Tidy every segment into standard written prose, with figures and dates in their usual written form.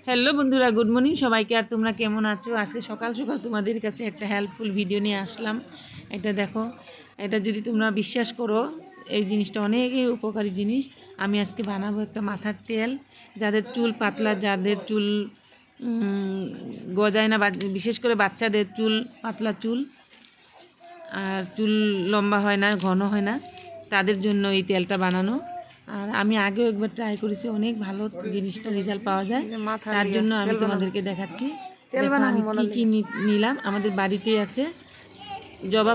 Hello বন্ধুরা, good morning সবাইকে। আর তোমরা কেমন আছো? আজকে সকাল সকাল তোমাদের কাছে একটা হেল্পফুল ভিডিও নিয়ে আসলাম। এটা দেখো, এটা যদি তোমরা বিশ্বাস করো, এই জিনিসটা অনেকই উপকারী জিনিস। আমি আজকে বানাবো একটা মাথার তেল। যাদের চুল পাতলা, যাদের চুল গজায় না, বিশেষ করে বাচ্চাদের চুল পাতলা চুল আর চুল লম্বা হয় না, ঘন হয় না, তাদের জন্য এই তেলটা বানানো। আর আমি আগেও একবার ট্রাই করেছি, অনেক ভালো জিনিসটা রেজাল্ট পাওয়া যায়। তার জন্য আমি তোমাদেরকে দেখাচ্ছি। দেখো আমি কী নিলাম। আমাদের বাড়িতেই আছে জবা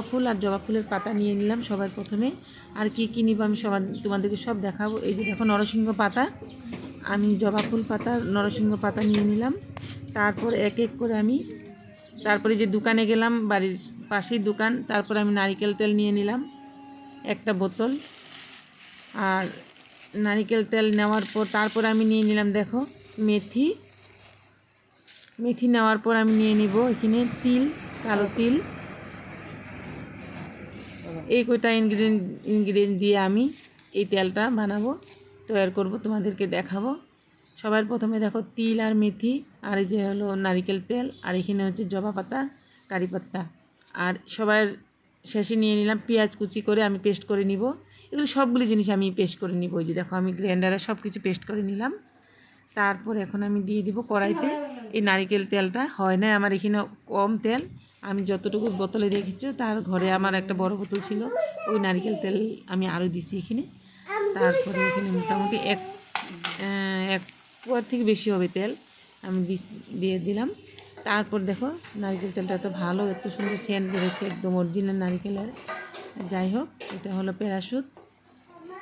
ফুল আর জবা ফুলের পাতা নিয়ে নিলাম সবার প্রথমে। আর কি নিব আমি তোমাদেরকে সব দেখাবো। এই যে দেখো, নরসিংহ পাতা, আমি জবা ফুল পাতা, নরসিংহ পাতা নিয়ে নিলাম। তারপর এক এক করে আমি, তারপরে যে দোকানে গেলাম, বাড়ির পাশেই দোকান, তারপর আমি নারিকেল তেল নিয়ে নিলাম একটা বোতল। আর নারিকেল তেল নেওয়ার পর তারপর আমি নিয়ে নিলাম, দেখো, মেথি নেওয়ার পর আমি নিয়ে নিব এখানে তিল, কালো তিল। এই কয়টা ইনগ্রিডিয়েন্ট দিয়ে আমি এই তেলটা বানাবো, তৈরি করব, তোমাদেরকে দেখাবো। সবার প্রথমে দেখো তিল আর মেথি, আর এই যে হলো নারিকেল তেল, আর এখানে হচ্ছে জবা পাতা, কারি পাতা। আর সবার শেষে নিয়ে নিলাম পেঁয়াজ কুচি করে আমি পেস্ট করে নিব। এগুলো সবগুলি জিনিস আমি পেস্ট করে নিব। ওই যে দেখো, আমি গ্রাইন্ডারে সব কিছু পেস্ট করে নিলাম। তারপর এখন আমি দিয়ে দিব কড়াইতে এই নারিকেল তেলটা। হয় না আমার এখানে কম তেল, আমি যতটুকু বোতলে রেখেছি তার ঘরে আমার একটা বড় বোতল ছিল, ওই নারিকেল তেল আমি আরও দিছি এখানে। তারপরে এখানে মোটামুটি এক পোয়ার থেকে বেশি হবে তেল আমি দিয়ে দিলাম। তারপর দেখো, নারিকেল তেলটা এত ভালো, এত সুন্দর সেন্ট বেরোচ্ছে, একদম অরিজিনাল নারিকেলের। যাই হোক, এটা হলো প্যারাশুট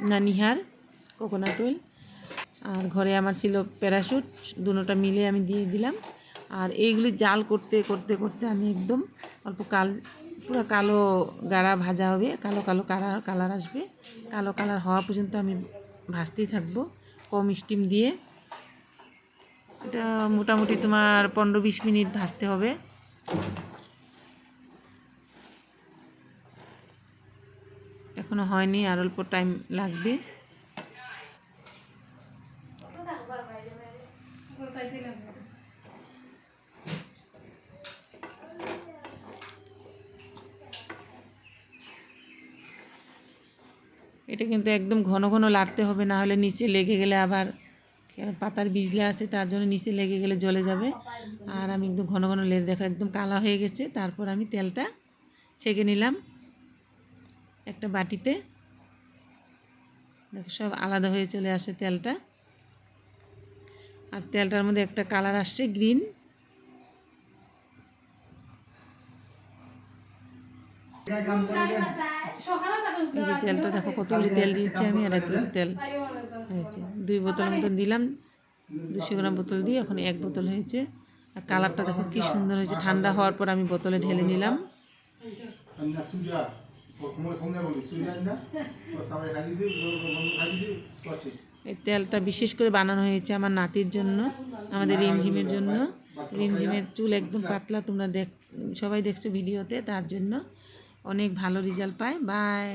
না নিহার কোকোনাট অয়েল। আর ঘরে আমার ছিল প্যারাশুট, দুটোটা মিলে আমি দিয়ে দিলাম। আর এইগুলি জাল করতে করতে করতে আমি একদম অল্প পুরো কালো গাঢ়া ভাজা হবে, কালো কালো কালার আসবে। কালো কালার হওয়া পর্যন্ত আমি ভাজতেই থাকবো কম স্টিম দিয়ে। এটা মোটামুটি তোমার 15-20 মিনিট ভাজতে হবে। এখনো হয়নি, আর অল্প টাইম লাগবে। এটা কিন্তু একদম ঘন ঘন লাড়তে হবে, না হলে নিচে লেগে গেলে আবার, পাতার বিজলে আছে তার জন্য নিচে লেগে গেলে জ্বলে যাবে। আর আমি একদম ঘন ঘন লেড়ে, দেখো একদম কালা হয়ে গেছে। তারপর আমি তেলটা ছেঁকে নিলাম একটা বাটিতে। দেখো সব আলাদা হয়ে চলে আসে তেলটা। আর তেলটার মধ্যে একটা কালার আসছে গ্রিন। এই যে তেলটা দেখো, কতগুলি তেল দিয়েছি আমি, আর এতগুলি তেল হয়েছে। 2 বোতলের মতন দিলাম, 200 গ্রাম বোতল দিয়ে এখন 1 বোতল হয়েছে। আর কালারটা দেখো কি সুন্দর হয়েছে। ঠান্ডা হওয়ার পর আমি বোতলে ঢেলে নিলাম। এই তেলটা বিশেষ করে বানানো হয়েছে আমার নাতির জন্য, আমাদের রিমঝিমের জন্য। রিমঝিমের চুল একদম পাতলা, তোমরা সবাই দেখছো ভিডিওতে, তার জন্য অনেক ভালো রেজাল্ট পায়। বাই।